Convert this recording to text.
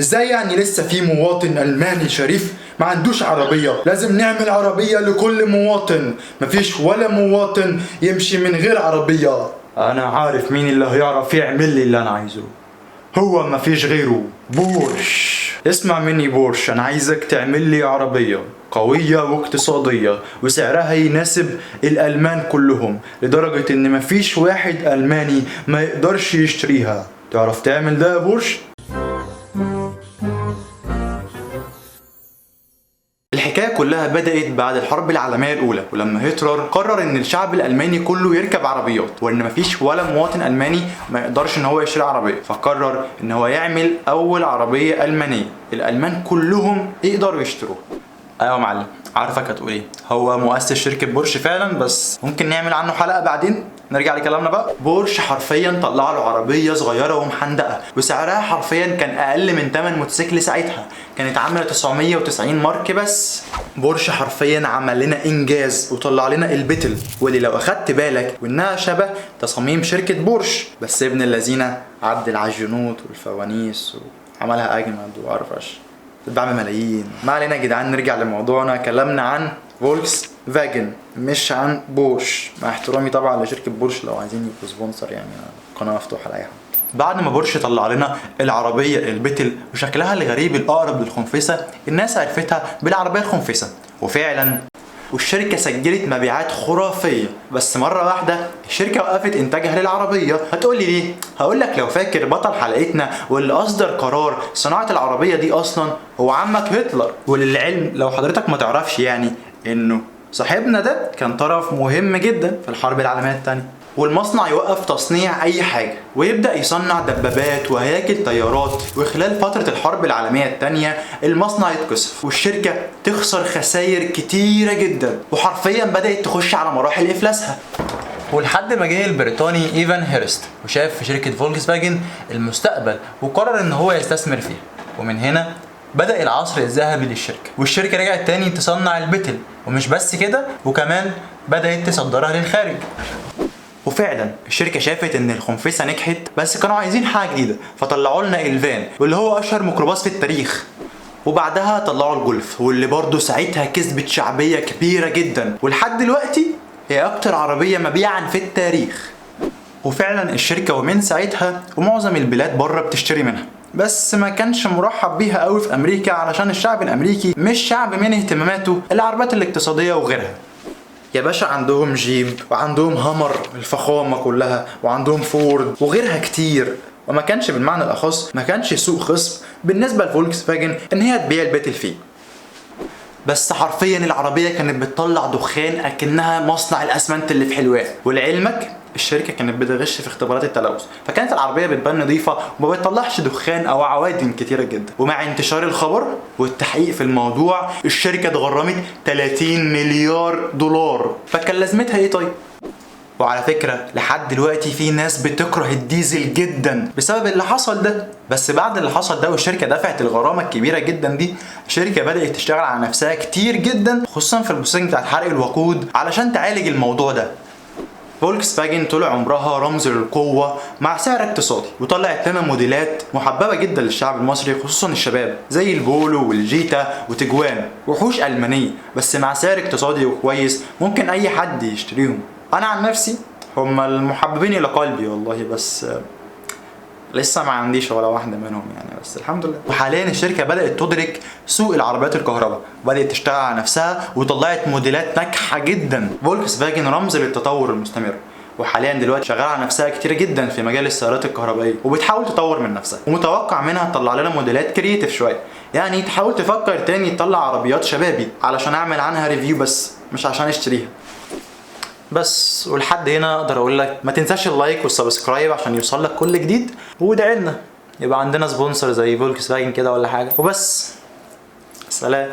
ازاي يعني لسه في مواطن ألماني شريف ما عندوش عربية؟ لازم نعمل عربية لكل مواطن، مفيش ولا مواطن يمشي من غير عربية. انا عارف مين اللي هيعرف يعمل لي اللي انا عايزه، هو مفيش غيره، بورش. اسمع مني بورش، انا عايزك تعمل لي عربية قوية واقتصادية وسعرها يناسب الألمان كلهم، لدرجة ان مفيش واحد ألماني ما يقدرش يشتريها. تعرف تعمل ده يا بورش؟ الحكاية كلها بدأت بعد الحرب العالمية الأولى، ولما هتلر قرر إن الشعب الألماني كله يركب عربيات، وإن مفيش ولا مواطن ألماني ما يقدرش إن هو يشتري عربية، فقرر إن هو يعمل أول عربية ألمانية الألمان كلهم يقدروا يشتروها. أيوة يا معلم، عارفك هتقول إيه، هو مؤسس شركة بورش فعلا، بس ممكن نعمل عنه حلقة بعدين. نرجع لكلامنا بقى. بورش حرفيا طلع له عربيه صغيره ومحندقه، وسعرها حرفيا كان اقل من ثمن موتوسيكل ساعتها، كانت عامله 990 مارك بس. بورش حرفيا عمل لنا انجاز وطلع لنا البتل، واللي لو اخدت بالك وانها شبه تصاميم شركه بورش، بس ابن الذين عدل على الجنوط والفوانيس وعملها اجمد وارفش، تتباع بملايين. ما علينا يا جدعان، نرجع لموضوعنا. كلامنا عن فولكس فاجن مش عن بورش، مع احترامي طبعا لشركه بورش، لو عايزين يبقوا سبونسر يعني قناه مفتوحه لاي حد. بعد ما بورش طلع لنا العربيه البتل وشكلها الغريب الاقرب للخنفسه، الناس عرفتها بالعربيه الخنفسه، وفعلا والشركه سجلت مبيعات خرافيه. بس مره واحده الشركه وقفت انتاجها للعربيه. هتقولي ليه؟ هقولك لو فاكر بطل حلقتنا واللي اصدر قرار صناعه العربيه دي اصلا هو عمك هتلر. وللعلم لو حضرتك ما تعرفش يعني انه صاحبنا ده كان طرف مهم جدا في الحرب العالميه الثانيه، والمصنع يوقف تصنيع اي حاجه ويبدا يصنع دبابات وهياكل طيارات، وخلال فتره الحرب العالميه الثانيه المصنع يتكسر والشركه تخسر خسائر كتيره جدا، وحرفيا بدات تخش على مراحل افلاسها. ولحد ما جه البريطاني ايفان هيرست وشاف في شركه فولكس فاجن المستقبل وقرر ان هو يستثمر فيها، ومن هنا بدأ العصر الذهبي للشركة، والشركة رجعت تاني تصنع البتل، ومش بس كده وكمان بدأت تصدرها للخارج. وفعلا الشركة شافت ان الخنفسة نجحت، بس كانوا عايزين حاجة جديدة، فطلعوا لنا الفان واللي هو اشهر ميكروباص في التاريخ، وبعدها طلعوا الجولف واللي برضه ساعتها كسبت شعبية كبيرة جدا، ولحد دلوقتي هي اكتر عربية مبيعا في التاريخ. وفعلا الشركة ومن ساعتها ومعظم البلاد بره بتشتري منها، بس ما كانش مرحب بيها قوي في امريكا علشان الشعب الامريكي مش شعب من اهتماماته العربيات الاقتصاديه وغيرها. يا باشا عندهم جيب وعندهم هامر الفخامه كلها وعندهم فورد وغيرها كتير، وما كانش بالمعنى الاخص ما كانش سوق خصب بالنسبه لفولكس فاجن ان هي تبيع البتل فيه. بس حرفيا العربيه كانت بتطلع دخان اكنها مصنع الاسمنت اللي في حلوان. ولعلمك الشركه كانت بتغش في اختبارات التلوث، فكانت العربيه بتبان نظيفه وما بتطلعش دخان او عوادم كتيره جدا. ومع انتشار الخبر والتحقيق في الموضوع الشركه اتغرمت 30 مليار دولار، فكان لازمتها ايه طيب؟ وعلى فكرة لحد دلوقتي في ناس بتكره الديزل جدا بسبب اللي حصل ده، بس بعد اللي حصل ده والشركة دفعت الغرامة الكبيرة جدا دي، الشركة بدأت تشتغل على نفسها كتير جدا، خصوصا في البروسيس بتاعت حرق الوقود علشان تعالج الموضوع ده. فولكس فاجن طول عمرها رمز للقوة مع سعر اقتصادي، وطلعت لنا موديلات محببة جدا للشعب المصري خصوصا الشباب زي البولو والجيتا وتجوان، وحوش ألمانية بس مع سعر اقتصادي وكويس ممكن أي حد يشتريهم. أنا عن نفسي هم المحببين إلى قلبي والله، بس لسه ما عنديش ولا واحدة منهم يعني، بس الحمد لله. وحاليا الشركة بدأت تدرك سوق العربيات الكهرباء وبدأت تشتغل على نفسها وطلعت موديلات ناجحة جدا. فولكس فاجن رمز للتطور المستمر، وحاليا دلوقتي شغالة على نفسها كتير جدا في مجال السيارات الكهربائية وبتحاول تطور من نفسها، ومتوقع منها تطلع لنا موديلات كرييتيف شوية، يعني تحاول تفكر تاني تطلع عربيات شبابي علشان اعمل عنها ريفيو بس مش عشان اشتريها بس. ولحد هنا اقدر اقول لك ما تنساش اللايك والسبسكرايب عشان يوصل لك كل جديد، وادعي لنا يبقى عندنا سبونسر زي فولكس فاجن كده ولا حاجه. وبس، سلام.